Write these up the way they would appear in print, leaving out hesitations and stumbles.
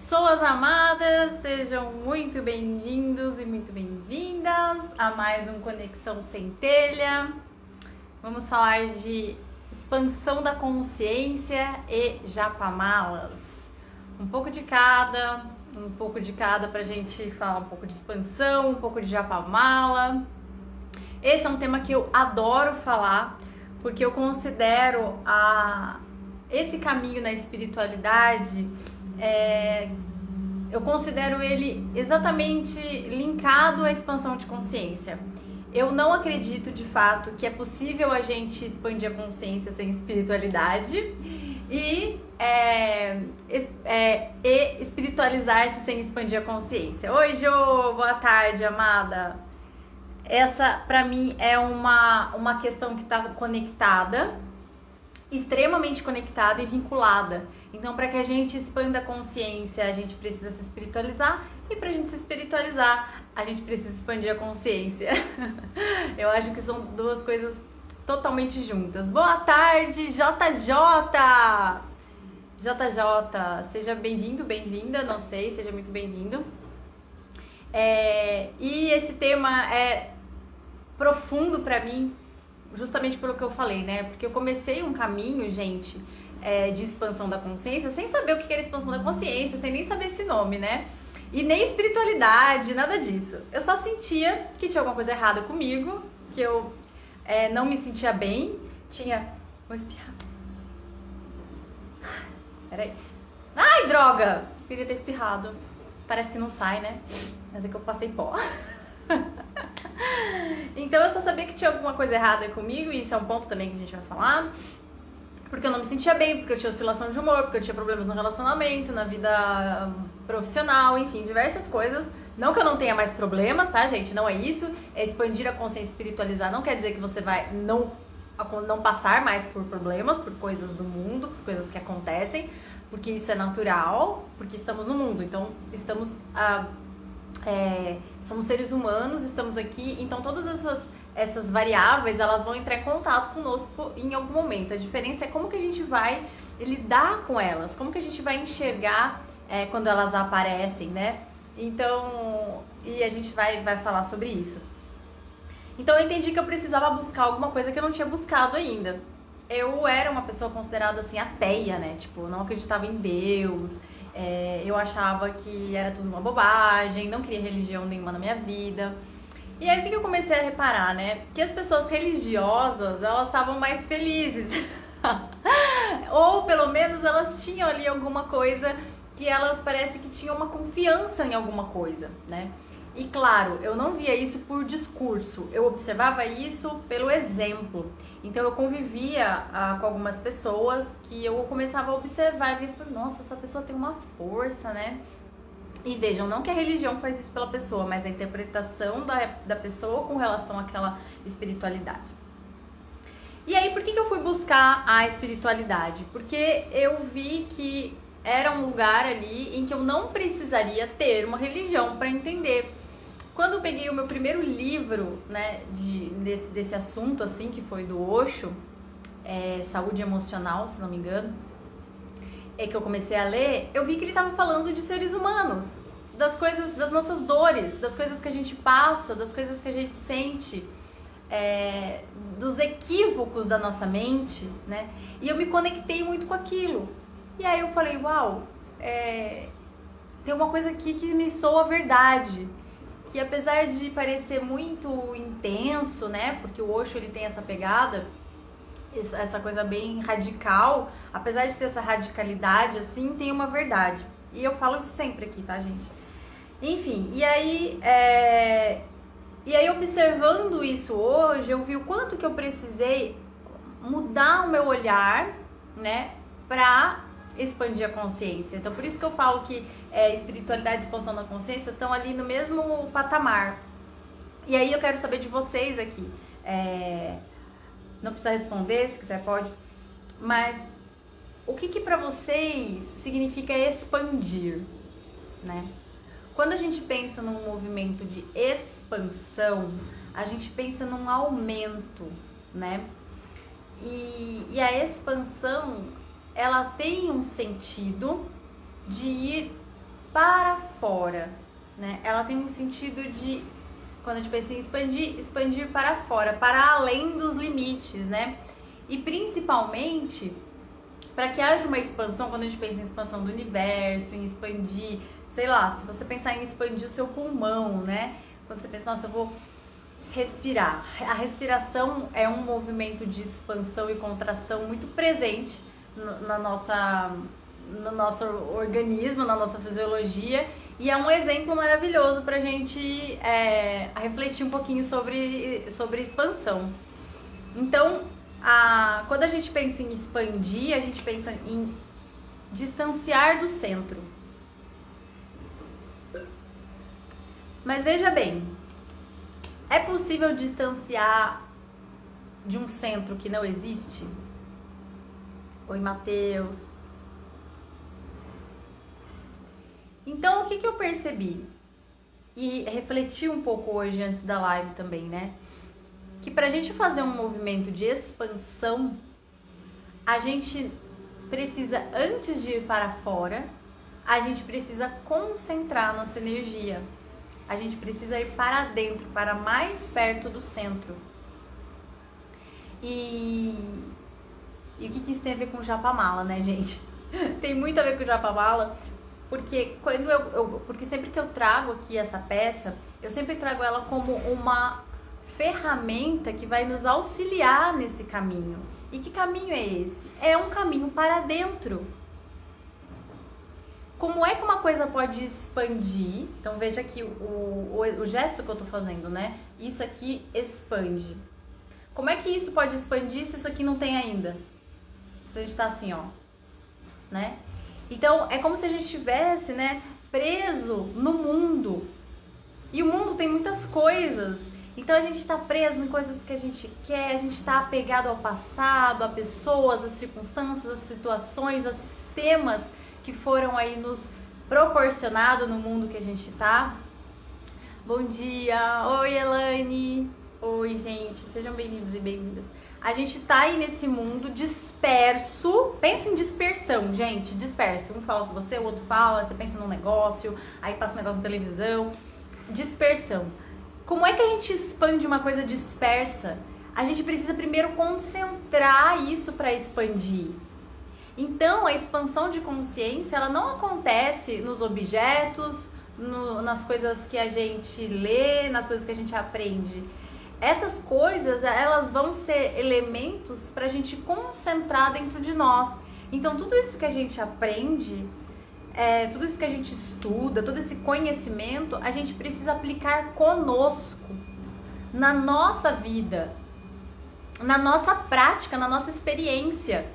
Pessoas amadas, sejam muito bem-vindos e muito bem-vindas a mais um Conexão Centelha. Vamos falar de expansão da consciência e japamalas. Um pouco de cada pra gente falar um pouco de expansão, um pouco de japamala. Esse é um tema que eu adoro falar, porque eu considero esse caminho na espiritualidade, eu considero ele exatamente linkado à expansão de consciência. Eu não acredito de fato que é possível a gente expandir a consciência sem espiritualidade e espiritualizar-se sem expandir a consciência. Oi, Jô, boa tarde, amada. Essa, pra mim, é uma questão que está conectada, extremamente conectada e vinculada. Então, para que a gente expanda a consciência, a gente precisa se espiritualizar, e para a gente se espiritualizar, a gente precisa expandir a consciência. Eu acho que são duas coisas totalmente juntas. Boa tarde, JJ! JJ, seja bem-vindo, bem-vinda, não sei, seja muito bem-vindo. E esse tema é profundo para mim, justamente pelo que eu falei, né? Porque eu comecei um caminho, gente, de expansão da consciência, sem saber o que era expansão da consciência, sem nem saber esse nome, né? E nem espiritualidade, nada disso. Eu só sentia que tinha alguma coisa errada comigo, que eu não me sentia bem. Vou espirrar. Peraí. Ai, droga! Queria ter espirrado. Parece que não sai, né? Mas é que eu passei pó. Então eu só sabia que tinha alguma coisa errada comigo, e isso é um ponto também que a gente vai falar, porque eu não me sentia bem, porque eu tinha oscilação de humor, porque eu tinha problemas no relacionamento, na vida profissional, enfim, diversas coisas. Não que eu não tenha mais problemas, tá, gente? Não é isso. É expandir a consciência, espiritualizar. Não quer dizer que você vai não passar mais por problemas, por coisas do mundo, por coisas que acontecem, porque isso é natural, porque estamos no mundo. Então, somos seres humanos, estamos aqui, então todas essas variáveis, elas vão entrar em contato conosco em algum momento. A diferença é como que a gente vai lidar com elas, como que a gente vai enxergar quando elas aparecem, né? Então, e a gente vai falar sobre isso. Então eu entendi que eu precisava buscar alguma coisa que eu não tinha buscado ainda. Eu era uma pessoa considerada assim ateia, né? Tipo, não acreditava em Deus. Eu achava que era tudo uma bobagem, não queria religião nenhuma na minha vida. E aí o que eu comecei a reparar, né? Que as pessoas religiosas, elas estavam mais felizes. Ou pelo menos elas tinham ali alguma coisa que elas parece que tinham uma confiança em alguma coisa, né? E claro, eu não via isso por discurso, eu observava isso pelo exemplo. Então eu convivia com algumas pessoas que eu começava a observar e via, nossa, essa pessoa tem uma força, né? E vejam, não que a religião faz isso pela pessoa, mas a interpretação da pessoa com relação àquela espiritualidade. E aí, por que eu fui buscar a espiritualidade? Porque eu vi que era um lugar ali em que eu não precisaria ter uma religião para entender. Quando eu peguei o meu primeiro livro, né, desse assunto, assim, que foi do Osho, Saúde Emocional, se não me engano, que eu comecei a ler, eu vi que ele estava falando de seres humanos, das coisas, das nossas dores, das coisas que a gente passa, das coisas que a gente sente, dos equívocos da nossa mente, né? E eu me conectei muito com aquilo. E aí eu falei, uau, tem uma coisa aqui que me soa verdade. Que apesar de parecer muito intenso, né, porque o Osho ele tem essa pegada, essa coisa bem radical, apesar de ter essa radicalidade, assim, tem uma verdade. E eu falo isso sempre aqui, tá, gente? Enfim, e aí observando isso hoje, eu vi o quanto que eu precisei mudar o meu olhar, né, pra expandir a consciência. Então, por isso que eu falo que espiritualidade e expansão da consciência estão ali no mesmo patamar. E aí eu quero saber de vocês aqui. Não precisa responder, se quiser pode. Mas o que pra vocês significa expandir, né? Quando a gente pensa num movimento de expansão, a gente pensa num aumento, né? E a expansão, ela tem um sentido de ir para fora, né? Ela tem um sentido de, quando a gente pensa em expandir para fora, para além dos limites, né? E principalmente, para que haja uma expansão, quando a gente pensa em expansão do universo, em expandir, sei lá, se você pensar em expandir o seu pulmão, né? Quando você pensa, nossa, eu vou respirar. A respiração é um movimento de expansão e contração muito presente no nosso organismo, na nossa fisiologia, e é um exemplo maravilhoso pra gente refletir um pouquinho sobre expansão. Então, quando a gente pensa em expandir, a gente pensa em distanciar do centro. Mas veja bem, é possível distanciar de um centro que não existe? Oi, Matheus. Então, o que eu percebi? E refleti um pouco hoje antes da live também, né? Que pra gente fazer um movimento de expansão, a gente precisa, antes de ir para fora, a gente precisa concentrar nossa energia. A gente precisa ir para dentro, para mais perto do centro. E o que isso tem a ver com o Japamala, né, gente? Tem muito a ver com o Japamala, porque porque sempre que eu trago aqui essa peça, eu sempre trago ela como uma ferramenta que vai nos auxiliar nesse caminho. E que caminho é esse? É um caminho para dentro. Como é que uma coisa pode expandir? Então veja aqui o gesto que eu tô fazendo, né? Isso aqui expande. Como é que isso pode expandir se isso aqui não tem ainda? Se a gente tá assim, ó, né? Então é como se a gente estivesse, né, preso no mundo. E o mundo tem muitas coisas. Então a gente tá preso em coisas que a gente quer, a gente tá apegado ao passado, a pessoas, a circunstâncias, as situações, a sistemas que foram aí nos proporcionados no mundo que a gente tá. Bom dia! Oi, Elane! Oi, gente! Sejam bem-vindos e bem-vindas. A gente tá aí nesse mundo disperso. Pensa em dispersão, gente, disperso. Um fala com você, o outro fala, você pensa num negócio, aí passa um negócio na televisão. Dispersão. Como é que a gente expande uma coisa dispersa? A gente precisa primeiro concentrar isso para expandir. Então, a expansão de consciência, ela não acontece nos objetos, nas coisas que a gente lê, nas coisas que a gente aprende. Essas coisas, elas vão ser elementos para a gente concentrar dentro de nós. Então, tudo isso que a gente aprende, tudo isso que a gente estuda, todo esse conhecimento, a gente precisa aplicar conosco, na nossa vida, na nossa prática, na nossa experiência.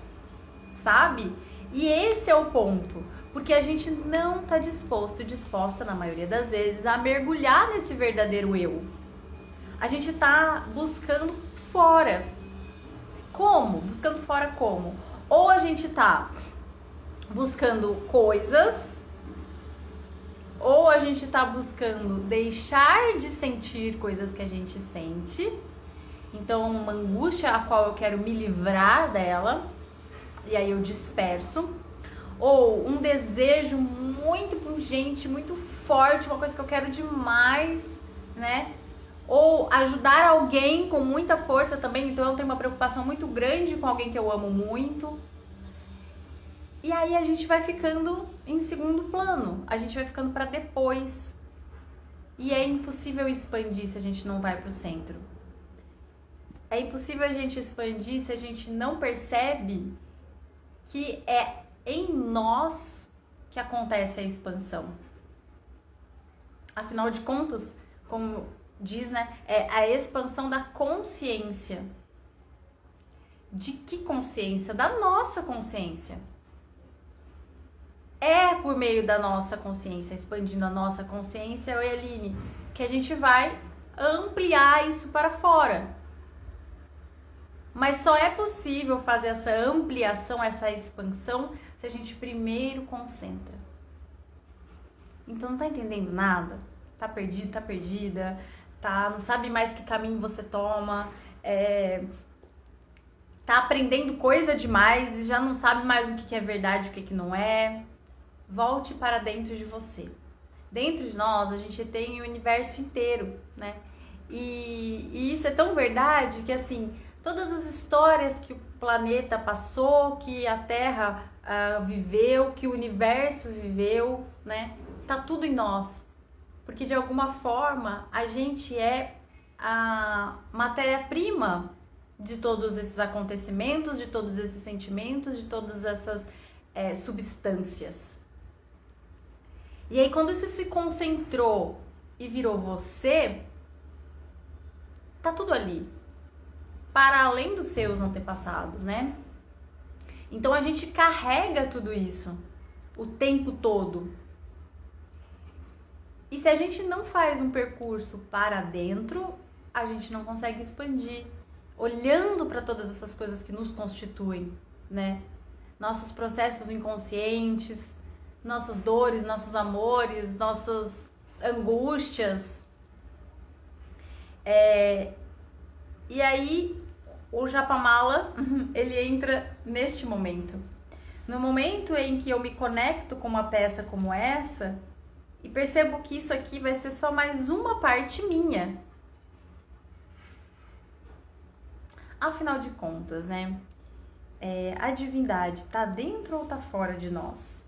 Sabe? E esse é o ponto, porque a gente não tá disposto e disposta, na maioria das vezes, a mergulhar nesse verdadeiro eu. A gente tá buscando fora. Como? Buscando fora como? Ou a gente tá buscando coisas, ou a gente tá buscando deixar de sentir coisas que a gente sente. Então, uma angústia a qual eu quero me livrar dela, e aí eu disperso. Ou um desejo muito pungente, muito forte, uma coisa que eu quero demais, né? Ou ajudar alguém com muita força também, então eu tenho uma preocupação muito grande com alguém que eu amo muito. E aí a gente vai ficando em segundo plano, a gente vai ficando para depois. E é impossível expandir se a gente não vai pro centro. É impossível a gente expandir se a gente não percebe que é em nós que acontece a expansão. Afinal de contas, como diz, né, é a expansão da consciência. De que consciência? Da nossa consciência. É por meio da nossa consciência, expandindo a nossa consciência, oi Aline, que a gente vai ampliar isso para fora. Mas só é possível fazer essa ampliação, essa expansão, se a gente primeiro concentra. Então não tá entendendo nada? Tá perdido, tá perdida, não sabe mais que caminho você toma, tá aprendendo coisa demais e já não sabe mais o que é verdade e o que não é. volte para dentro de você. Dentro de nós, a gente tem o universo inteiro, né? E isso é tão verdade que, assim, todas as histórias que o planeta passou, que a Terra viveu, que o universo viveu, né? Tá tudo em nós. Porque, de alguma forma, a gente é a matéria-prima de todos esses acontecimentos, de todos esses sentimentos, de todas essas substâncias. E aí, quando isso se concentrou e virou você, tá tudo ali, para além dos seus antepassados, né? Então a gente carrega tudo isso o tempo todo. E se a gente não faz um percurso para dentro, a gente não consegue expandir, olhando para todas essas coisas que nos constituem, né? Nossos processos inconscientes, nossas dores, nossos amores, nossas angústias. E aí o Japamala, ele entra neste momento. No momento em que eu me conecto com uma peça como essa e percebo que isso aqui vai ser só mais uma parte minha. Afinal de contas, né? A divindade tá dentro ou tá fora de nós?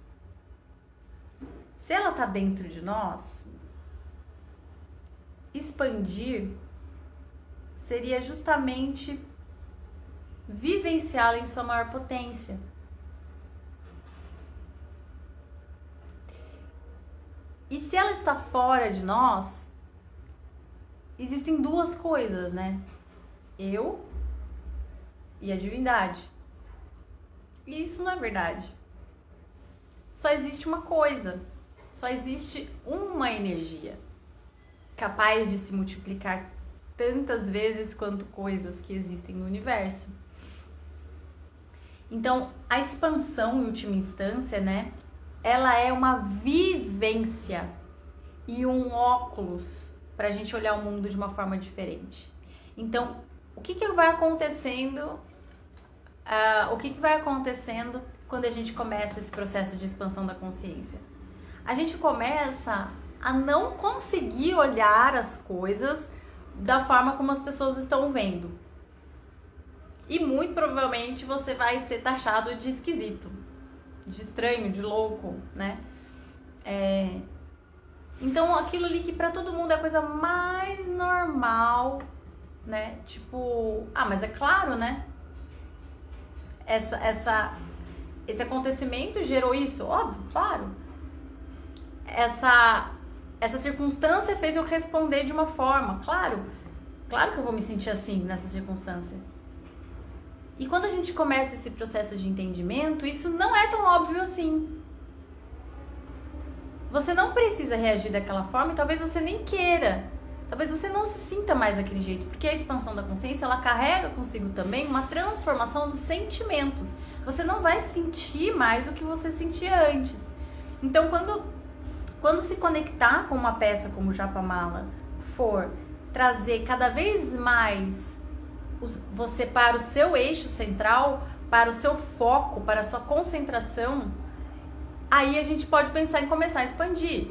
Se ela tá dentro de nós, expandir seria justamente vivenciá-la em sua maior potência. E se ela está fora de nós, existem duas coisas, né? Eu e a divindade. E isso não é verdade. Só existe uma coisa, só existe uma energia capaz de se multiplicar tantas vezes quanto coisas que existem no universo. Então, a expansão, em última instância, né, ela é uma vivência e um óculos para a gente olhar o mundo de uma forma diferente. Então, o que vai acontecendo? O que vai acontecendo quando a gente começa esse processo de expansão da consciência? A gente começa a não conseguir olhar as coisas da forma como as pessoas estão vendo. E muito provavelmente você vai ser taxado de esquisito, de estranho, de louco, né? Então aquilo ali que pra todo mundo é a coisa mais normal, né? Tipo, mas é claro, né? Esse acontecimento gerou isso? Óbvio, claro. Essa circunstância fez eu responder de uma forma, claro que eu vou me sentir assim nessa circunstância. E quando a gente começa esse processo de entendimento, isso não é tão óbvio assim. Você não precisa reagir daquela forma e talvez você nem queira. Talvez você não se sinta mais daquele jeito, porque a expansão da consciência, ela carrega consigo também uma transformação dos sentimentos. Você não vai sentir mais o que você sentia antes. Então, quando se conectar com uma peça como o Japamala for trazer cada vez mais você para o seu eixo central, para o seu foco, para a sua concentração, aí a gente pode pensar em começar a expandir.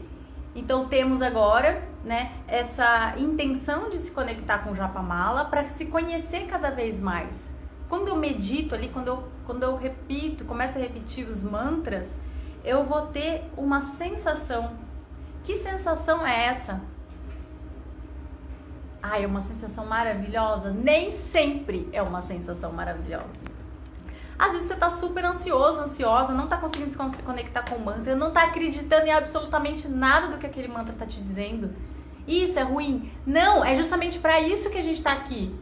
Então temos agora, né, essa intenção de se conectar com o Japamala para se conhecer cada vez mais. Quando eu medito ali, quando eu repito, começo a repetir os mantras, eu vou ter uma sensação. Que sensação é essa? É uma sensação maravilhosa? Nem sempre é uma sensação maravilhosa. Às vezes você tá super ansioso, ansiosa, não tá conseguindo se conectar com o mantra, não tá acreditando em absolutamente nada do que aquele mantra tá te dizendo. Isso é ruim? Não, é justamente para isso que a gente tá aqui.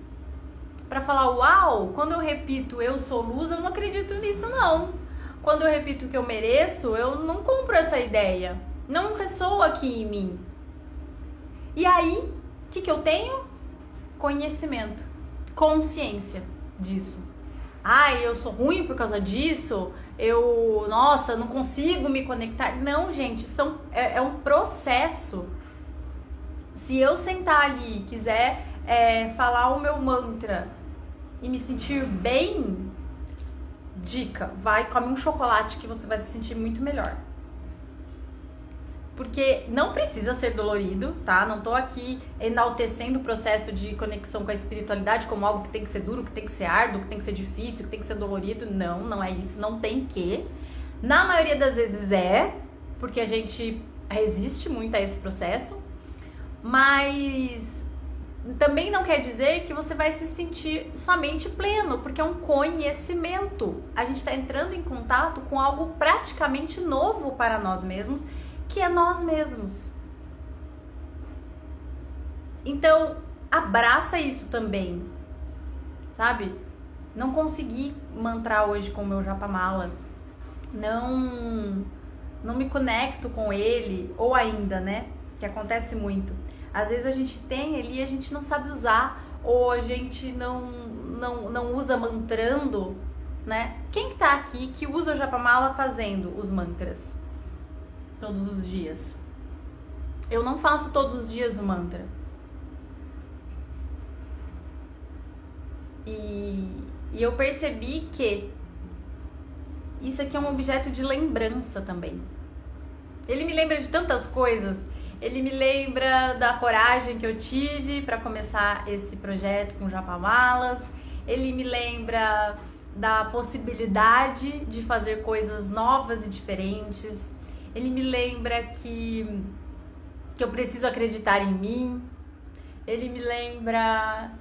Para falar, uau, quando eu repito eu sou luz, eu não acredito nisso não. Quando eu repito que eu mereço, eu não compro essa ideia. Não ressoa aqui em mim. E aí, o que eu tenho? Conhecimento, consciência disso. Eu sou ruim por causa disso, não consigo me conectar. Não, gente, é um processo. Se eu sentar ali e quiser falar o meu mantra e me sentir bem, dica, come um chocolate que você vai se sentir muito melhor. Porque não precisa ser dolorido, tá? Não tô aqui enaltecendo o processo de conexão com a espiritualidade como algo que tem que ser duro, que tem que ser árduo, que tem que ser difícil, que tem que ser dolorido. Não, não é isso, não tem que. Na maioria das vezes porque a gente resiste muito a esse processo, mas também não quer dizer que você vai se sentir somente pleno, porque é um conhecimento. A gente está entrando em contato com algo praticamente novo para nós mesmos, que é nós mesmos. Então, abraça isso também, sabe? Não consegui mantrar hoje com o meu Japamala, não me conecto com ele, ou ainda, né? Que acontece muito. Às vezes a gente tem ele e a gente não sabe usar, ou a gente não usa mantrando, né? Quem que tá aqui que usa o Japamala fazendo os mantras todos os dias? Eu não faço todos os dias o mantra. E eu percebi que isso aqui é um objeto de lembrança também. Ele me lembra de tantas coisas. Ele me lembra da coragem que eu tive para começar esse projeto com Japamalas. Ele me lembra da possibilidade de fazer coisas novas e diferentes. Ele me lembra que eu preciso acreditar em mim. Ele me lembra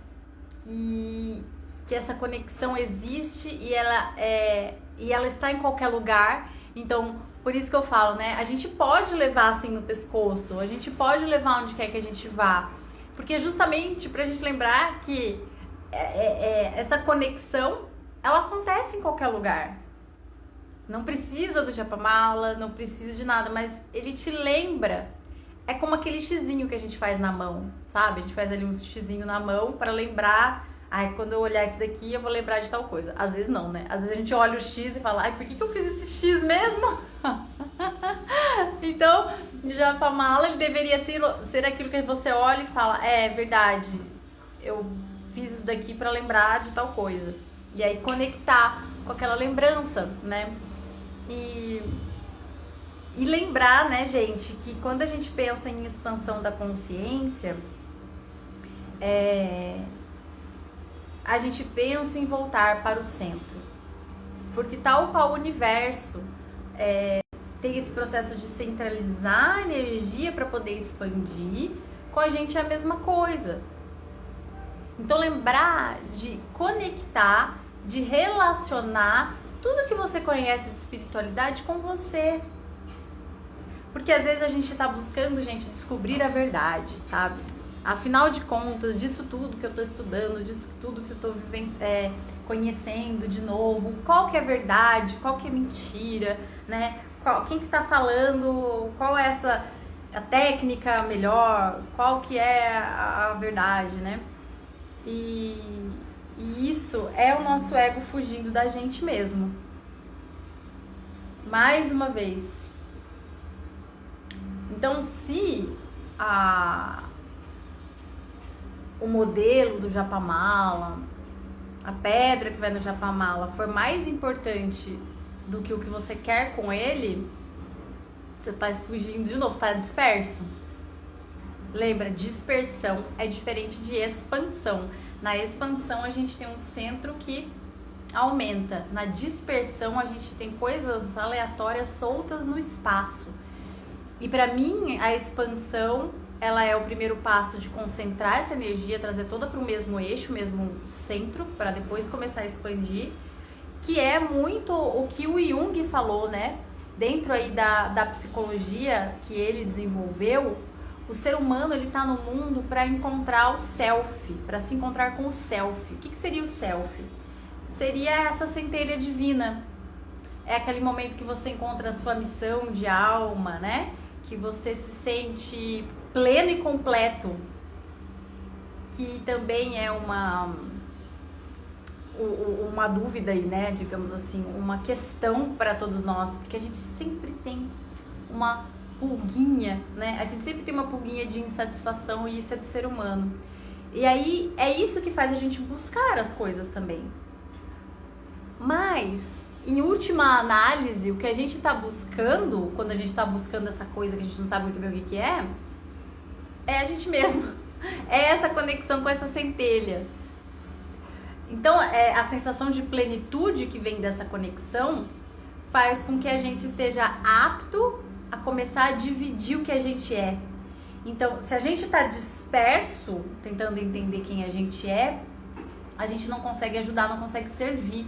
que essa conexão existe e ela está em qualquer lugar. Então, por isso que eu falo, né? A gente pode levar assim no pescoço, a gente pode levar onde quer que a gente vá. Porque justamente pra gente lembrar que essa conexão, ela acontece em qualquer lugar. Não precisa do Japamala, não precisa de nada, mas ele te lembra. É como aquele xizinho que a gente faz na mão, sabe? A gente faz ali um xizinho na mão pra lembrar. Ai, quando eu olhar esse daqui, eu vou lembrar de tal coisa. Às vezes não, né? Às vezes a gente olha o X e fala, ai, por que eu fiz esse X mesmo? Então, Japamala, ele deveria ser aquilo que você olha e fala, é verdade, eu fiz isso daqui pra lembrar de tal coisa. E aí conectar com aquela lembrança, né? E lembrar, né, gente, que quando a gente pensa em expansão da consciência, a gente pensa em voltar para o centro. Porque tal qual o universo tem esse processo de centralizar a energia para poder expandir, com a gente é a mesma coisa. Então lembrar de conectar, de relacionar tudo que você conhece de espiritualidade com você. Porque às vezes a gente tá buscando, gente, descobrir a verdade, sabe? Afinal de contas, disso tudo que eu tô estudando, disso tudo que eu tô conhecendo de novo, qual que é verdade, qual que é mentira, né? Quem que tá falando, qual é a técnica melhor, qual que é a verdade, né? E isso é o nosso ego fugindo da gente mesmo. Mais uma vez. Então, se o modelo do Japamala, a pedra que vai no Japamala for mais importante do que o que você quer com ele, você tá fugindo de novo, você tá disperso. Lembra, dispersão é diferente de expansão. Na expansão a gente tem um centro que aumenta. Na dispersão a gente tem coisas aleatórias soltas no espaço. E para mim a expansão, ela é o primeiro passo de concentrar essa energia, trazer toda para o mesmo eixo, mesmo centro, para depois começar a expandir, que é muito o que o Jung falou, né? Dentro aí da psicologia que ele desenvolveu, o ser humano, ele tá no mundo para encontrar o self, para se encontrar com o self. O que seria o self? Seria essa centelha divina. É aquele momento que você encontra a sua missão de alma, né? Que você se sente pleno e completo. Que também é uma dúvida aí, né? Digamos assim, uma questão para todos nós. Porque a gente sempre tem uma pulguinha, né? A gente sempre tem uma pulguinha de insatisfação e isso é do ser humano. E aí é isso que faz a gente buscar as coisas também. Mas em última análise, o que a gente tá buscando, quando a gente tá buscando essa coisa que a gente não sabe muito bem o que é a gente mesmo. É essa conexão com essa centelha. Então, a sensação de plenitude que vem dessa conexão faz com que a gente esteja apto a começar a dividir o que a gente é. Então, se a gente está disperso, tentando entender quem a gente gente não consegue ajudar, não consegue servir.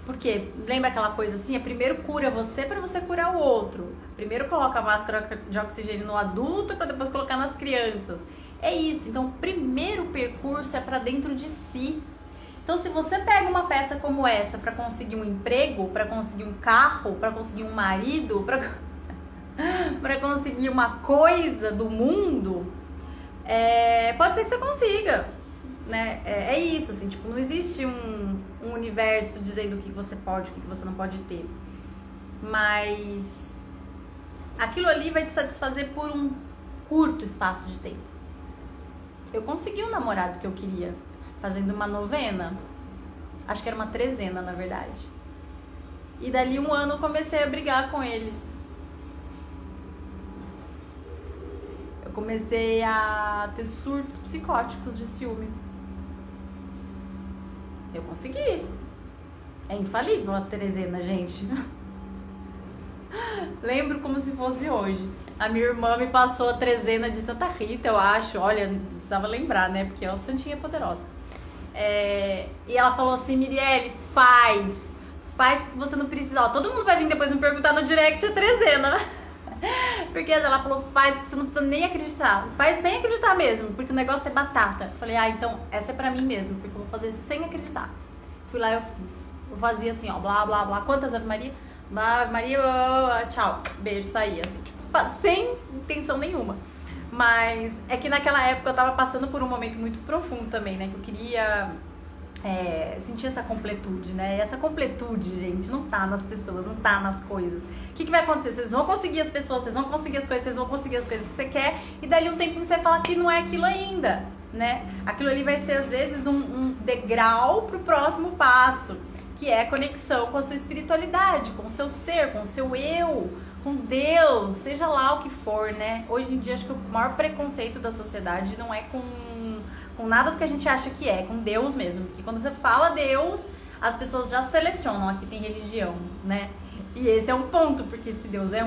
Por quê? Lembra aquela coisa assim? Primeiro cura você para você curar o outro. Primeiro coloca a máscara de oxigênio no adulto para depois colocar nas crianças. É isso. Então, o primeiro percurso é para dentro de si. Então, se você pega uma peça como essa para conseguir um emprego, para conseguir um carro, para conseguir um marido, para conseguir uma coisa do mundo, pode ser que você consiga, né? É isso, assim, tipo, não existe um universo dizendo o que você pode, o que você não pode ter. Mas aquilo ali vai te satisfazer por um curto espaço de tempo. Eu consegui um namorado que eu queria, fazendo uma novena. Acho que era uma trezena, na verdade. E dali 1 ano eu comecei a brigar com ele. Eu comecei a ter surtos psicóticos de ciúme. Eu consegui. É infalível a trezena, gente. Lembro como se fosse hoje. A minha irmã me passou a trezena de Santa Rita, eu acho. Olha, não precisava lembrar, né? Porque é uma santinha poderosa. E ela falou assim: Mirielle, faz porque você não precisa. Ó, todo mundo vai vir depois me perguntar no direct a trezena. Porque ela falou: faz porque você não precisa nem acreditar. Faz sem acreditar mesmo, porque o negócio é batata. Eu falei: então essa é pra mim mesmo, porque eu vou fazer sem acreditar. Fui lá e eu fiz. Eu fazia assim, ó, blá, blá, blá. Quantas Ave Maria? Ave Maria, tchau, beijo, saía. Assim, tipo, sem intenção nenhuma. Mas é que naquela época eu tava passando por um momento muito profundo também, né? Que eu queria sentir essa completude, né? E essa completude, gente, não tá nas pessoas, não tá nas coisas. O que vai acontecer? Vocês vão conseguir as pessoas, vocês vão conseguir as coisas, vocês vão conseguir as coisas que você quer, e dali um tempinho você fala que não é aquilo ainda, né? Aquilo ali vai ser, às vezes, um degrau pro próximo passo, que é a conexão com a sua espiritualidade, com o seu ser, com o seu eu, com Deus, seja lá o que for, né? Hoje em dia, acho que o maior preconceito da sociedade não é com nada do que a gente acha que é, com Deus mesmo. Porque quando você fala Deus, as pessoas já selecionam, aqui tem religião, né? E esse é um ponto, porque se Deus é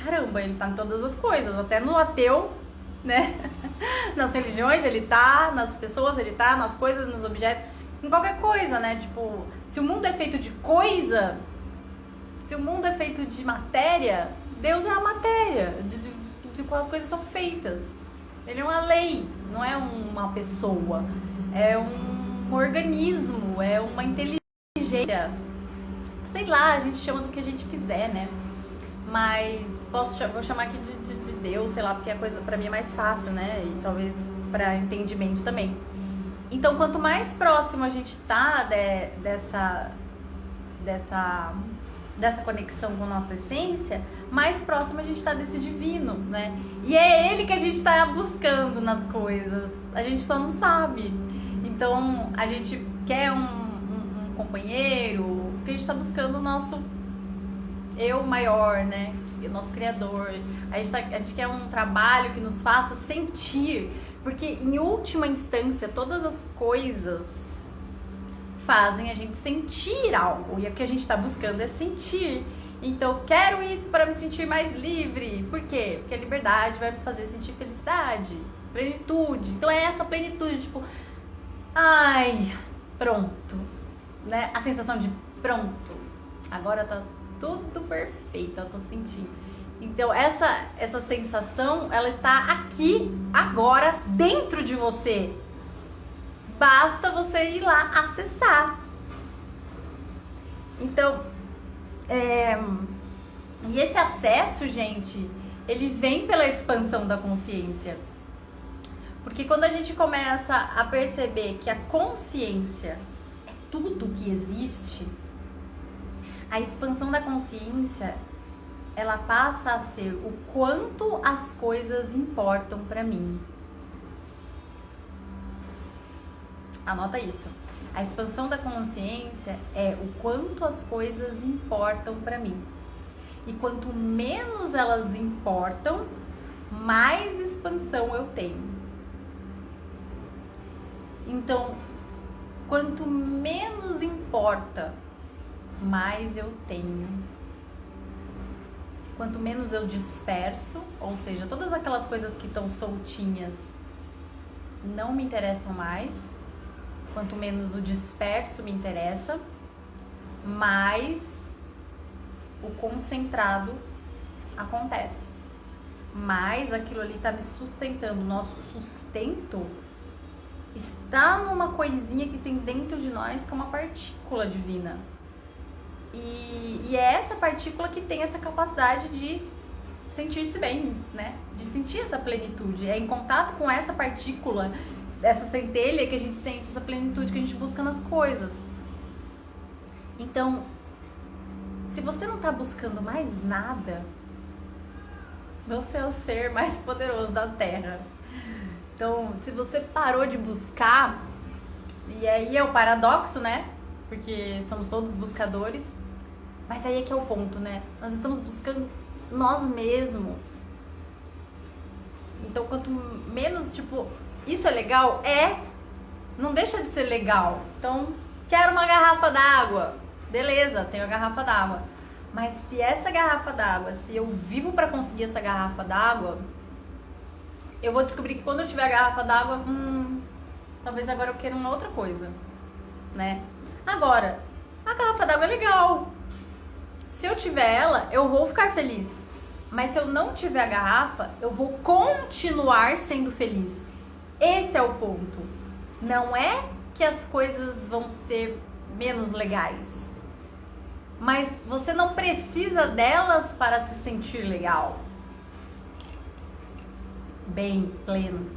caramba, ele tá em todas as coisas, até no ateu, né? Nas religiões ele tá, nas pessoas ele tá, nas coisas, nos objetos, em qualquer coisa, né? Tipo, se o mundo é feito de coisa, se o mundo é feito de matéria, Deus é a matéria de qual as coisas são feitas. Ele é uma lei, não é uma pessoa, é um organismo, é uma inteligência. Sei lá, a gente chama do que a gente quiser, né? Mas vou chamar aqui de Deus, sei lá, porque a coisa pra mim é mais fácil, né? E talvez pra entendimento também. Então, quanto mais próximo a gente tá dessa conexão com a nossa essência, mais próximo a gente tá desse divino, né? E é ele que a gente tá buscando nas coisas, a gente só não sabe. Então, a gente quer um companheiro, porque a gente tá buscando o nosso eu maior, né? O nosso criador. A gente quer um trabalho que nos faça sentir, porque em última instância, todas as coisas fazem a gente sentir algo, e o que a gente tá buscando é sentir. Então, eu quero isso para me sentir mais livre. Por quê? Porque a liberdade vai me fazer sentir felicidade, plenitude. Então, é essa plenitude, tipo, ai, pronto, né? A sensação de pronto, agora tá tudo perfeito, eu tô sentindo. Então, essa sensação, ela está aqui, agora, dentro de você. Basta você ir lá acessar. Então, e esse acesso, gente, ele vem pela expansão da consciência. Porque quando a gente começa a perceber que a consciência é tudo que existe, a expansão da consciência, ela passa a ser o quanto as coisas importam pra mim. Anota isso. A expansão da consciência é o quanto as coisas importam para mim. E quanto menos elas importam, mais expansão eu tenho. Então, quanto menos importa, mais eu tenho. Quanto menos eu disperso, ou seja, todas aquelas coisas que estão soltinhas não me interessam mais. Quanto menos o disperso me interessa, mais o concentrado acontece. Mais aquilo ali está me sustentando. Nosso sustento está numa coisinha que tem dentro de nós, que é uma partícula divina. E é essa partícula que tem essa capacidade de sentir-se bem, né? De sentir essa plenitude. É em contato com essa partícula, essa centelha, que a gente sente essa plenitude que a gente busca nas coisas. Então, se você não está buscando mais nada, você é o ser mais poderoso da Terra. Então, se você parou de buscar, e aí é o paradoxo, né? Porque somos todos buscadores, mas aí é que é o ponto, né? Nós estamos buscando nós mesmos. Então, quanto menos, tipo, isso é legal? Não deixa de ser legal. Então, quero uma garrafa d'água. Beleza, tenho a garrafa d'água. Mas se essa garrafa d'água, se eu vivo para conseguir essa garrafa d'água, eu vou descobrir que quando eu tiver a garrafa d'água, talvez agora eu queira uma outra coisa, né? Agora, a garrafa d'água é legal. Se eu tiver ela, eu vou ficar feliz. Mas se eu não tiver a garrafa, eu vou continuar sendo feliz. Esse é o ponto. Não é que as coisas vão ser menos legais, mas você não precisa delas para se sentir legal, bem, pleno.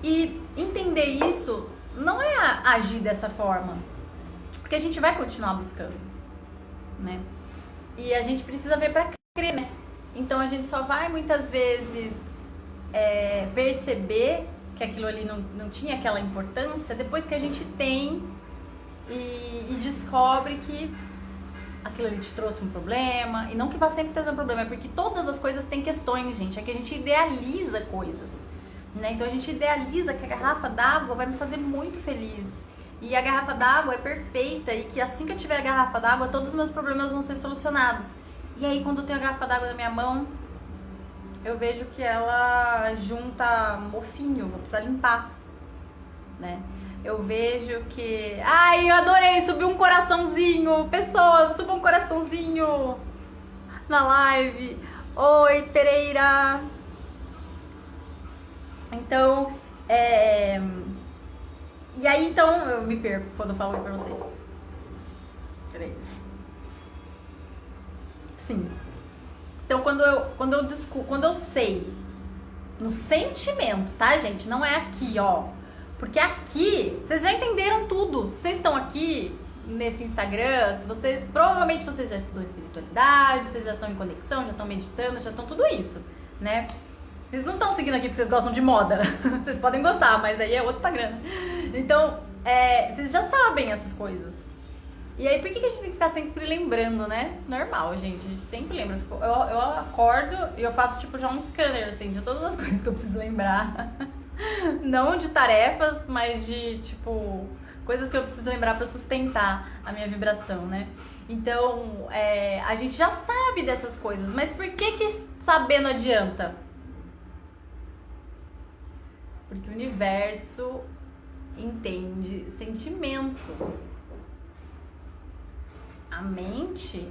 E entender isso não é agir dessa forma, porque a gente vai continuar buscando, né? E a gente precisa ver para crer, né? Então a gente só vai muitas vezes perceber que aquilo ali não tinha aquela importância depois que a gente tem e descobre que aquilo ali te trouxe um problema. E não que vá sempre trazer um problema, é porque todas as coisas têm questões, gente. É que a gente idealiza coisas, né? Então a gente idealiza que a garrafa d'água vai me fazer muito feliz. E a garrafa d'água é perfeita e que assim que eu tiver a garrafa d'água, todos os meus problemas vão ser solucionados. E aí quando eu tenho a garrafa d'água na minha mão, eu vejo que ela junta mofinho, vou precisar limpar, né? Eu vejo que... Ai, eu adorei, subiu um coraçãozinho. Pessoas, suba um coraçãozinho na live. Oi, Pereira. Então, e aí, então, eu me perco quando eu falo oi pra vocês. Peraí. Sim. Então, quando eu sei, no sentimento, tá, gente? Não é aqui, ó. Porque aqui, vocês já entenderam tudo. Vocês estão aqui nesse Instagram, provavelmente vocês já estudam espiritualidade, vocês já estão em conexão, já estão meditando, já estão tudo isso, né? Vocês não estão seguindo aqui porque vocês gostam de moda. Vocês podem gostar, mas aí é outro Instagram. Então, vocês já sabem essas coisas. E aí, por que a gente tem que ficar sempre lembrando, né? Normal, gente. A gente sempre lembra. Tipo, eu acordo e eu faço, tipo, já um scanner, assim, de todas as coisas que eu preciso lembrar. Não de tarefas, mas de, tipo, coisas que eu preciso lembrar pra sustentar a minha vibração, né? Então, a gente já sabe dessas coisas. Mas por que saber não adianta? Porque o universo entende sentimento. A mente,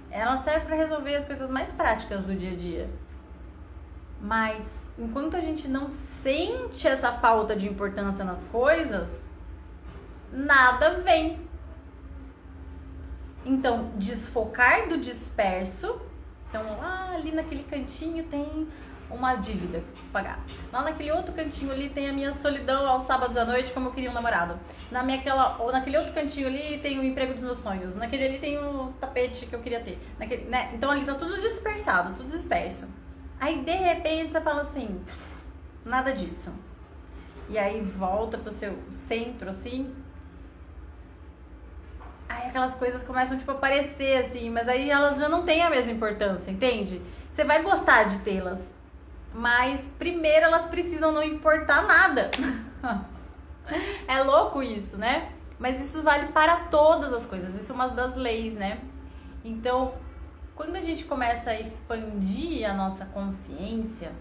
ela serve para resolver as coisas mais práticas do dia a dia. Mas enquanto a gente não sente essa falta de importância nas coisas, nada vem. Então, desfocar do disperso. Então, lá ali naquele cantinho tem uma dívida que eu preciso pagar. Lá naquele outro cantinho ali tem a minha solidão aos sábados à noite, como eu queria um namorado. Naquele outro cantinho ali tem o emprego dos meus sonhos. Naquele ali tem o tapete que eu queria ter. Né? Então ali tá tudo dispersado, tudo disperso. Aí de repente você fala assim, nada disso. e aí volta pro seu centro, assim, aí aquelas coisas começam, tipo, a aparecer, assim, mas aí elas já não têm a mesma importância, entende? Você vai gostar de tê-las, mas primeiro elas precisam não importar nada. É louco isso, né? Mas isso vale para todas as coisas, isso é uma das leis, né? Então, quando a gente começa a expandir a nossa consciência,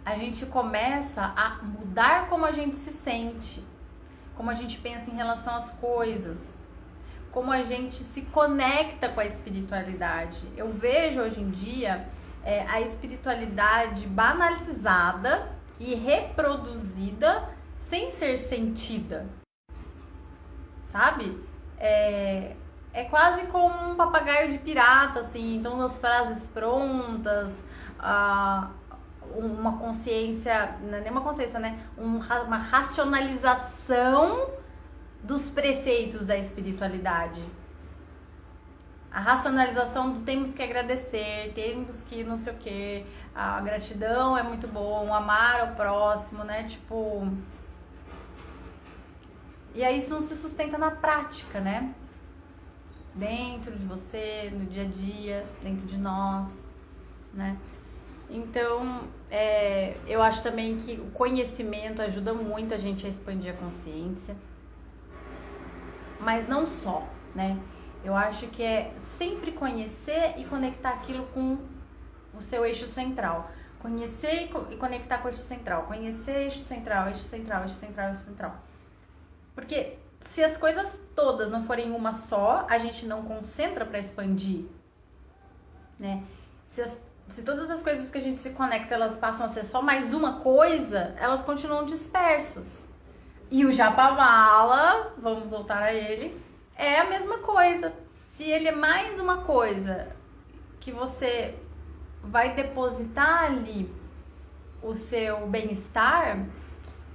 a gente começa a mudar como a gente se sente, como a gente pensa em relação às coisas, como a gente se conecta com a espiritualidade. Eu vejo hoje em dia a espiritualidade banalizada e reproduzida sem ser sentida, sabe? É quase como um papagaio de pirata, assim, então as frases prontas, uma consciência, não é nem uma consciência, né? Uma racionalização dos preceitos da espiritualidade. A racionalização do temos que agradecer, temos que não sei o que, a gratidão é muito bom, amar ao próximo, né? Tipo... E aí isso não se sustenta na prática, né? Dentro de você, no dia a dia, dentro de nós, né? Então, eu acho também que o conhecimento ajuda muito a gente a expandir a consciência. Mas não só, né? Eu acho que é sempre conhecer e conectar aquilo com o seu eixo central. Conhecer e conectar com o eixo central. Conhecer eixo central, eixo central, eixo central, eixo central. Porque se as coisas todas não forem uma só, a gente não concentra para expandir, né? Se todas as coisas que a gente se conecta, elas passam a ser só mais uma coisa, elas continuam dispersas. E o Japamala, vamos voltar a ele, é a mesma coisa. Se ele é mais uma coisa que você vai depositar ali o seu bem-estar,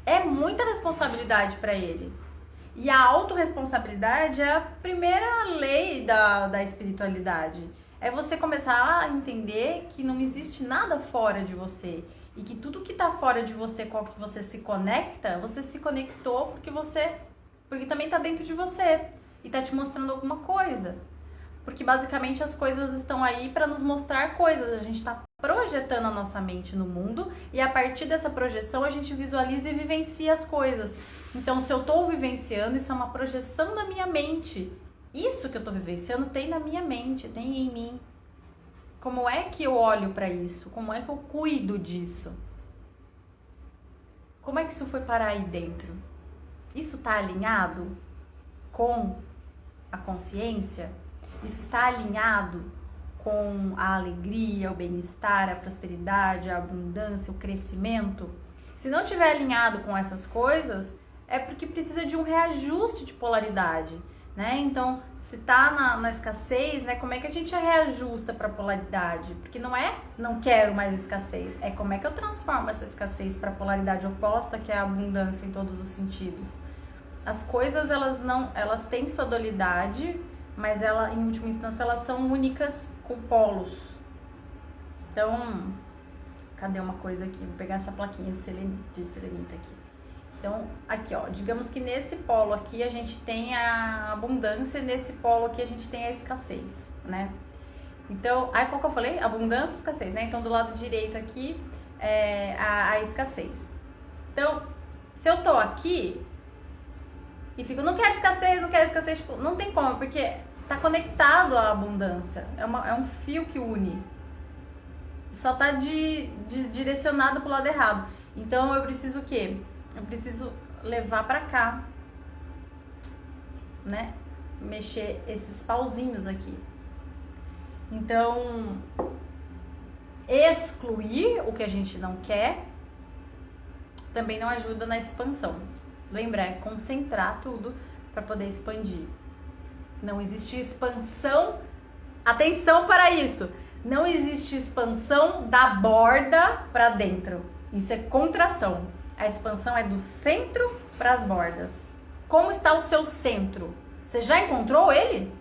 é muita responsabilidade para ele. E a autorresponsabilidade é a primeira lei da espiritualidade. É você começar a entender que não existe nada fora de você. E que tudo que tá fora de você, com o que você se conecta, você se conectou porque também tá dentro de você. E tá te mostrando alguma coisa. Porque basicamente as coisas estão aí para nos mostrar coisas. A gente tá projetando a nossa mente no mundo e a partir dessa projeção a gente visualiza e vivencia as coisas. Então, se eu tô vivenciando, isso é uma projeção da minha mente. Isso que eu tô vivenciando tem na minha mente, tem em mim. Como é que eu olho para isso? Como é que eu cuido disso? Como é que isso foi parar aí dentro? Isso tá alinhado com a consciência? Isso está alinhado com a alegria, o bem-estar, a prosperidade, a abundância, o crescimento? Se não estiver alinhado com essas coisas, é porque precisa de um reajuste de polaridade, né? Então, se tá na escassez, né? Como é que a gente reajusta para polaridade? Porque não é não quero mais escassez, é como é que eu transformo essa escassez para polaridade oposta, que é a abundância em todos os sentidos. As coisas, elas têm sua dualidade, mas em última instância, elas são únicas com polos. Então, cadê uma coisa aqui? Vou pegar essa plaquinha de selenita aqui. Então, aqui, ó, digamos que nesse polo aqui a gente tem a abundância e nesse polo aqui a gente tem a escassez, né? Então, aí qual que eu falei? Abundância e escassez, né? Então, do lado direito aqui é a escassez. Então, se eu tô aqui e fico, não quero escassez, tipo, não tem como, porque tá conectado à abundância. É um fio que une. Só tá direcionado pro lado errado. Então, eu preciso o quê? Eu preciso levar pra cá, né? Mexer esses pauzinhos aqui. Então, excluir o que a gente não quer também não ajuda na expansão. Lembra, é concentrar tudo para poder expandir. Não existe expansão. Atenção para isso. Não existe expansão da borda para dentro. Isso é contração. A expansão é do centro para as bordas. Como está o seu centro? Você já encontrou ele?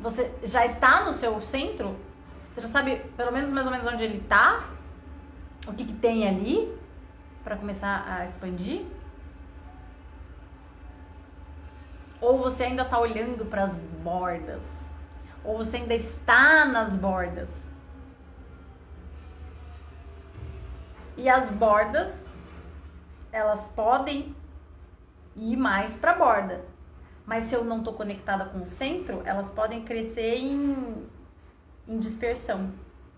Você já está no seu centro? Você já sabe pelo menos mais ou menos onde ele está? O que tem ali? para começar a expandir? Ou você ainda está olhando para as bordas? Ou você ainda está nas bordas? E as bordas, elas podem ir mais para a borda. Mas se eu não estou conectada com o centro, elas podem crescer em dispersão.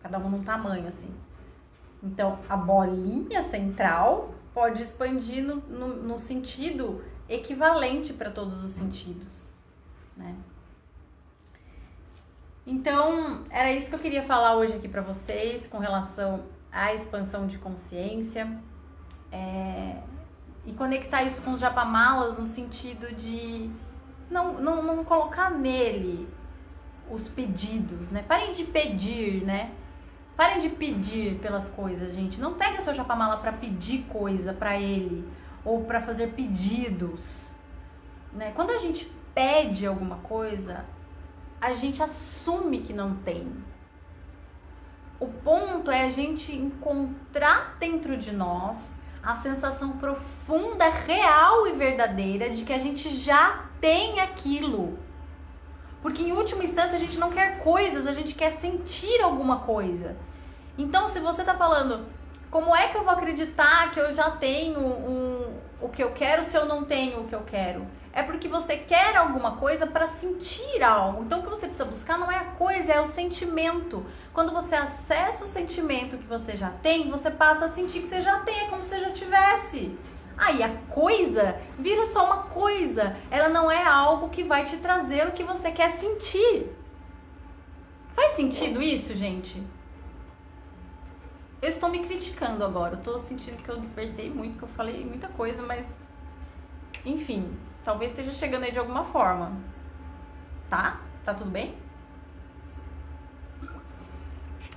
Cada uma num tamanho, assim. Então, a bolinha central pode expandir no sentido equivalente para todos os sentidos, né? Então, era isso que eu queria falar hoje aqui para vocês com relação à expansão de consciência. E conectar isso com os japamalas no sentido de não colocar nele os pedidos, né? Parem de pedir, né? Parem de pedir pelas coisas, gente. Não pega seu japamala para pedir coisa para ele ou para fazer pedidos, né? Quando a gente pede alguma coisa, a gente assume que não tem. O ponto é a gente encontrar dentro de nós a sensação profunda, real e verdadeira de que a gente já tem aquilo. Porque em última instância a gente não quer coisas, a gente quer sentir alguma coisa. Então, se você tá falando, como é que eu vou acreditar que eu já tenho o que eu quero se eu não tenho o que eu quero? É porque você quer alguma coisa para sentir algo. Então, o que você precisa buscar não é a coisa, é o sentimento. Quando você acessa o sentimento que você já tem, você passa a sentir que você já tem, é como se você já tivesse. Aí a coisa vira só uma coisa. Ela não é algo que vai te trazer o que você quer sentir. Faz sentido isso, gente? Eu estou me criticando agora. Eu estou sentindo que eu dispersei muito, que eu falei muita coisa, mas... Enfim, talvez esteja chegando aí de alguma forma. Tá? Tá tudo bem?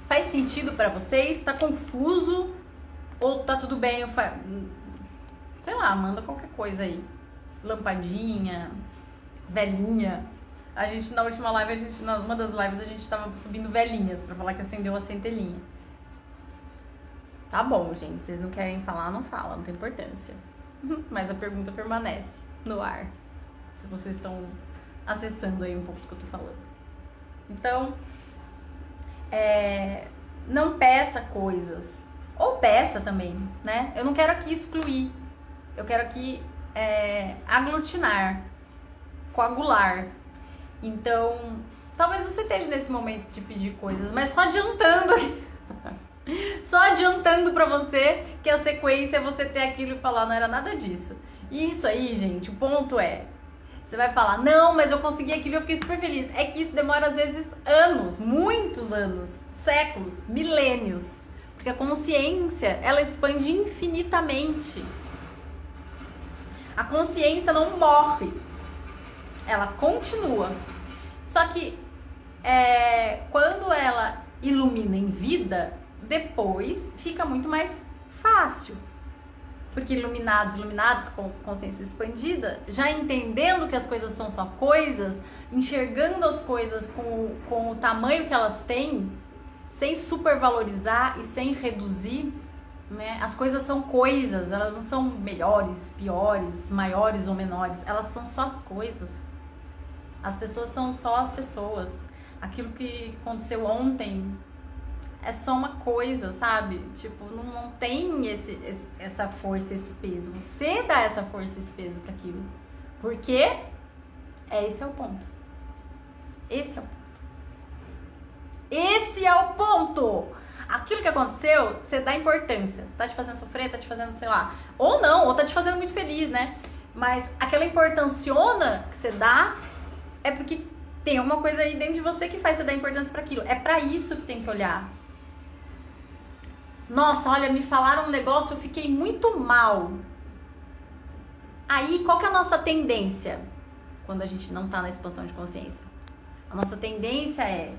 Faz sentido pra vocês? Tá confuso? Ou tá tudo bem? Sei lá, manda qualquer coisa aí. Lampadinha, velhinha. A gente, na última live, numa das lives, a gente tava subindo velhinhas pra falar que acendeu a centelhinha. Tá bom, gente. Vocês não querem falar, não fala, não tem importância. Mas a pergunta permanece no ar. Se vocês estão acessando aí um pouco do que eu tô falando. Então, não peça coisas. Ou peça também, né? Eu não quero aqui excluir. Eu quero aqui aglutinar, coagular. Então, talvez você esteja nesse momento de pedir coisas, mas só adiantando aqui. Só adiantando pra você que a sequência é você ter aquilo e falar, não era nada disso. E isso aí, gente, o ponto é, você vai falar, não, mas eu consegui aquilo e eu fiquei super feliz. É que isso demora às vezes anos, muitos anos, séculos, milênios. Porque a consciência, ela expande infinitamente. A consciência não morre, ela continua. Só que quando ela ilumina em vida, depois fica muito mais fácil. Porque iluminados com consciência expandida, já entendendo que as coisas são só coisas, enxergando as coisas com o tamanho que elas têm, sem supervalorizar e sem reduzir, né? As coisas são coisas, elas não são melhores, piores, maiores ou menores, elas são só as coisas. As pessoas são só as pessoas. Aquilo que aconteceu ontem é só uma coisa, sabe? Tipo, não tem essa força, esse peso. Você dá essa força, esse peso para aquilo. Porque esse é o ponto. Esse é o ponto. Esse é o ponto! Aquilo que aconteceu, você dá importância. Você tá te fazendo sofrer, tá te fazendo, sei lá. Ou não, ou tá te fazendo muito feliz, né? Mas aquela importanciona que você dá é porque tem alguma coisa aí dentro de você que faz você dar importância para aquilo. É para isso que tem que olhar. Nossa, olha, me falaram um negócio, eu fiquei muito mal. Aí, qual que é a nossa tendência quando a gente não tá na expansão de consciência? A nossa tendência é: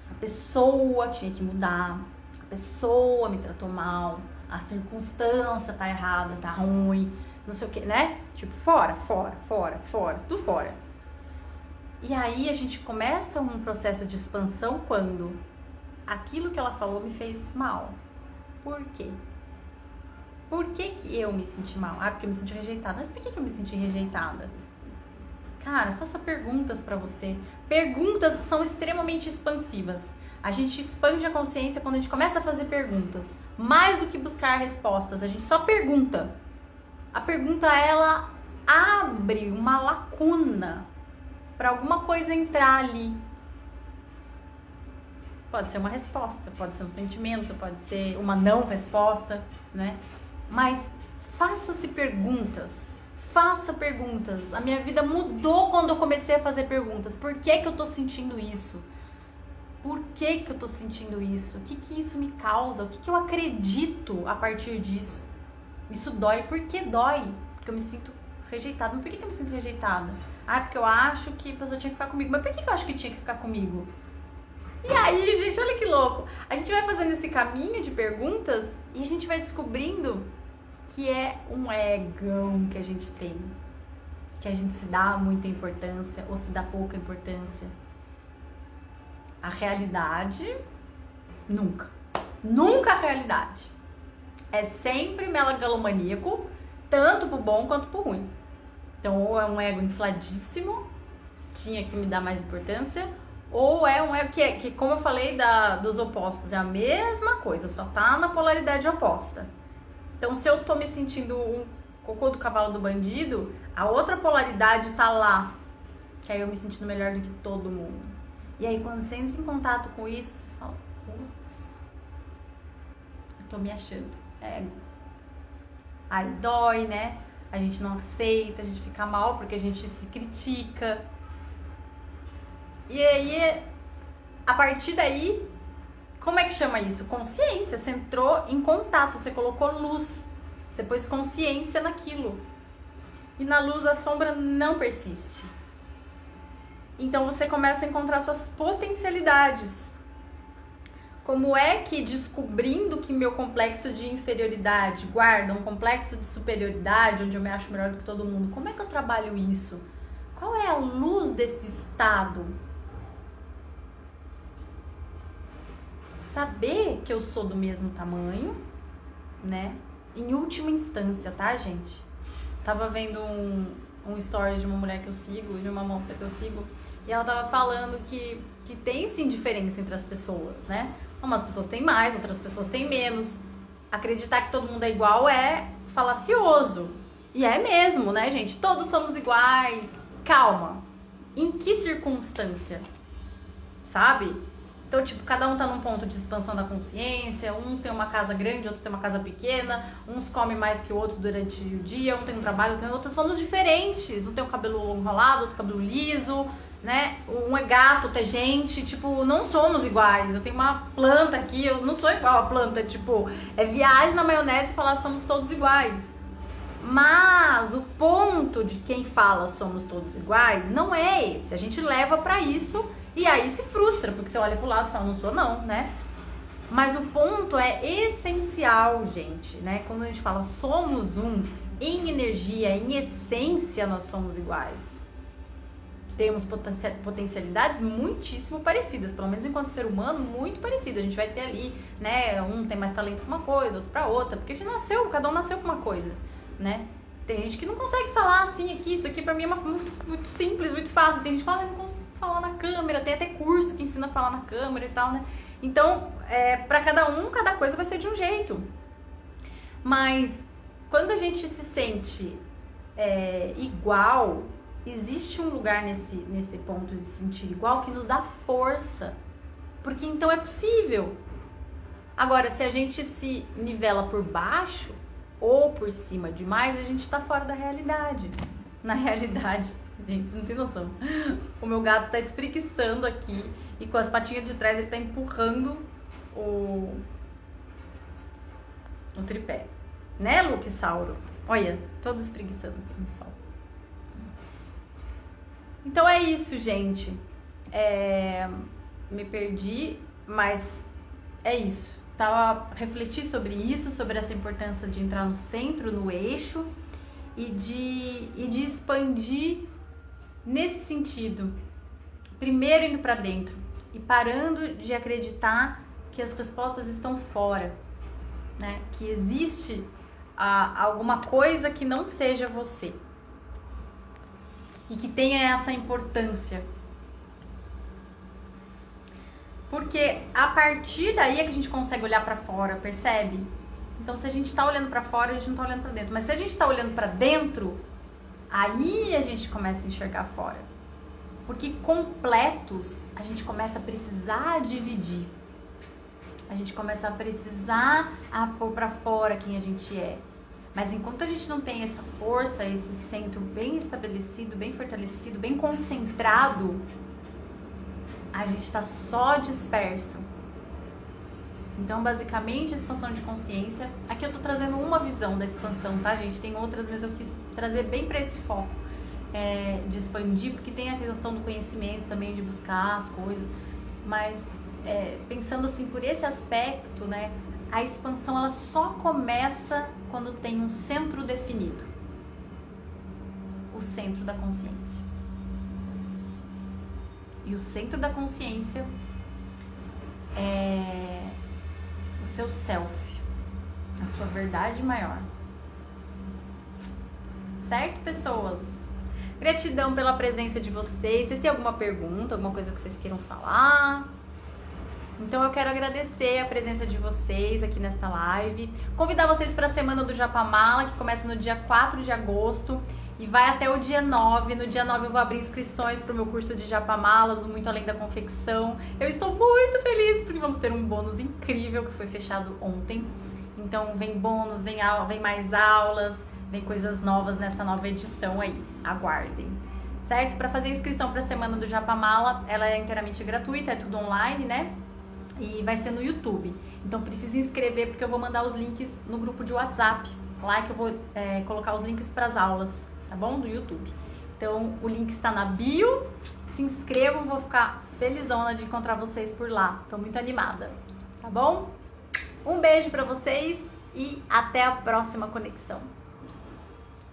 a pessoa tinha que mudar, a pessoa me tratou mal, a circunstância tá errada, tá ruim, não sei o que, né? Tipo, fora, tudo fora. E aí a gente começa um processo de expansão quando aquilo que ela falou me fez mal. Por quê? Por que que eu me senti mal? Ah, porque eu me senti rejeitada. Mas por que que eu me senti rejeitada? Cara, faça perguntas pra você. Perguntas são extremamente expansivas. A gente expande a consciência quando a gente começa a fazer perguntas. Mais do que buscar respostas, a gente só pergunta. A pergunta, ela abre uma lacuna para alguma coisa entrar ali. Pode ser uma resposta, pode ser um sentimento, pode ser uma não resposta, né? Mas faça-se perguntas. Faça perguntas. A minha vida mudou quando eu comecei a fazer perguntas. Por que que eu tô sentindo isso? Por que que eu tô sentindo isso? O que que isso me causa? O que que eu acredito a partir disso? Isso dói. Por que dói? Porque eu me sinto rejeitada. Mas por que que eu me sinto rejeitada? Ah, porque eu acho que a pessoa tinha que ficar comigo. Mas por que que eu acho que tinha que ficar comigo? E aí, gente, olha que louco. A gente vai fazendo esse caminho de perguntas e a gente vai descobrindo que é um egão que a gente tem. Que a gente se dá muita importância ou se dá pouca importância. A realidade, nunca. Nunca a realidade. É sempre megalomaníaco, tanto pro bom quanto pro ruim. Então, ou é um ego infladíssimo, tinha que me dar mais importância, ou é um ego que como eu falei dos opostos, é a mesma coisa, só tá na polaridade oposta. Então, se eu tô me sentindo um cocô do cavalo do bandido, a outra polaridade tá lá, que aí eu me sentindo melhor do que todo mundo. E aí, quando você entra em contato com isso, você fala, putz, eu tô me achando. Aí dói, né? A gente não aceita, a gente fica mal porque a gente se critica. E aí, a partir daí, como é que chama isso? Consciência. Você entrou em contato, você colocou luz, você pôs consciência naquilo. E na luz a sombra não persiste. Então você começa a encontrar suas potencialidades. Como é que, descobrindo que meu complexo de inferioridade guarda um complexo de superioridade, onde eu me acho melhor do que todo mundo, como é que eu trabalho isso? Qual é a luz desse estado? Saber que eu sou do mesmo tamanho, né? Em última instância, tá, gente? Tava vendo um story de uma mulher que eu sigo, de uma moça que eu sigo, e ela tava falando que tem sim diferença entre as pessoas, né? Umas pessoas têm mais, outras pessoas têm menos. Acreditar que todo mundo é igual é falacioso. E é mesmo, né, gente? Todos somos iguais. Calma. Em que circunstância? Sabe? Então, tipo, cada um tá num ponto de expansão da consciência, uns têm uma casa grande, outros têm uma casa pequena, uns comem mais que outros durante o dia, um tem um trabalho, outros somos diferentes. Um tem o cabelo enrolado, outro cabelo liso, né? Um é gato, outro é gente, tipo, não somos iguais. Eu tenho uma planta aqui, eu não sou igual a planta, tipo, é viagem na maionese falar somos todos iguais. Mas o ponto de quem fala somos todos iguais não é esse. A gente leva pra isso e aí se frustra, porque você olha pro lado e fala, não sou não, né? Mas o ponto é essencial, gente, né? Quando a gente fala somos um, em energia, em essência, nós somos iguais. Temos potencialidades muitíssimo parecidas, pelo menos enquanto ser humano, muito parecido. A gente vai ter ali, né? Um tem mais talento pra uma coisa, outro pra outra, porque a gente nasceu, cada um nasceu com uma coisa, né? Tem gente que não consegue falar assim aqui, isso aqui pra mim é muito simples, muito fácil. Tem gente que fala, eu não consigo falar na câmera, tem até curso que ensina a falar na câmera e tal, né? Então, pra cada um, cada coisa vai ser de um jeito. Mas quando a gente se sente igual, existe um lugar nesse ponto de se sentir igual que nos dá força. Porque então é possível. Agora, se a gente se nivela por baixo ou por cima demais, a gente tá fora da realidade. Na realidade, gente, você não tem noção. O meu gato está espreguiçando aqui e com as patinhas de trás ele tá empurrando o tripé. Né, Luke Sauro? Olha, todo espreguiçando aqui no sol. Então é isso, gente. Me perdi, mas é isso. Refleti sobre isso, sobre essa importância de entrar no centro, no eixo e de expandir nesse sentido. Primeiro indo para dentro e parando de acreditar que as respostas estão fora, né? Que existe alguma coisa que não seja você. E que tenha essa importância. Porque a partir daí é que a gente consegue olhar pra fora, percebe? Então, se a gente tá olhando pra fora, a gente não tá olhando pra dentro. Mas se a gente tá olhando pra dentro, aí a gente começa a enxergar fora. Porque completos, a gente começa a precisar dividir. A gente começa a precisar pôr pra fora quem a gente é. Mas enquanto a gente não tem essa força, esse centro bem estabelecido, bem fortalecido, bem concentrado, a gente tá só disperso. Então, basicamente, a expansão de consciência... Aqui eu tô trazendo uma visão da expansão, tá, gente? Tem outras, mas eu quis trazer bem pra esse foco de expandir, porque tem a questão do conhecimento também, de buscar as coisas. Mas, pensando assim, por esse aspecto, né? A expansão, ela só começa quando tem um centro definido. O centro da consciência. E o centro da consciência é o seu self, a sua verdade maior. Certo, pessoas? Gratidão pela presença de vocês. Vocês têm alguma pergunta, alguma coisa que vocês queiram falar? Então eu quero agradecer a presença de vocês aqui nesta live. Convidar vocês para a Semana do Japamala, que começa no dia 4 de agosto e vai até o dia 9. No dia 9 eu vou abrir inscrições para o meu curso de Japamalas, o Muito Além da Confecção. Eu estou muito feliz porque vamos ter um bônus incrível que foi fechado ontem. Então vem bônus, vem mais aulas, vem coisas novas nessa nova edição aí. Aguardem. Certo? Para fazer a inscrição para a Semana do Japamala, ela é inteiramente gratuita, é tudo online, né? E vai ser no YouTube. Então precisa inscrever porque eu vou mandar os links no grupo de WhatsApp. Lá que eu vou colocar os links para as aulas, tá bom? Do YouTube. Então o link está na bio. Se inscrevam, vou ficar felizona de encontrar vocês por lá. Tô muito animada, tá bom? Um beijo para vocês e até a próxima conexão.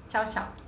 Tchau, tchau.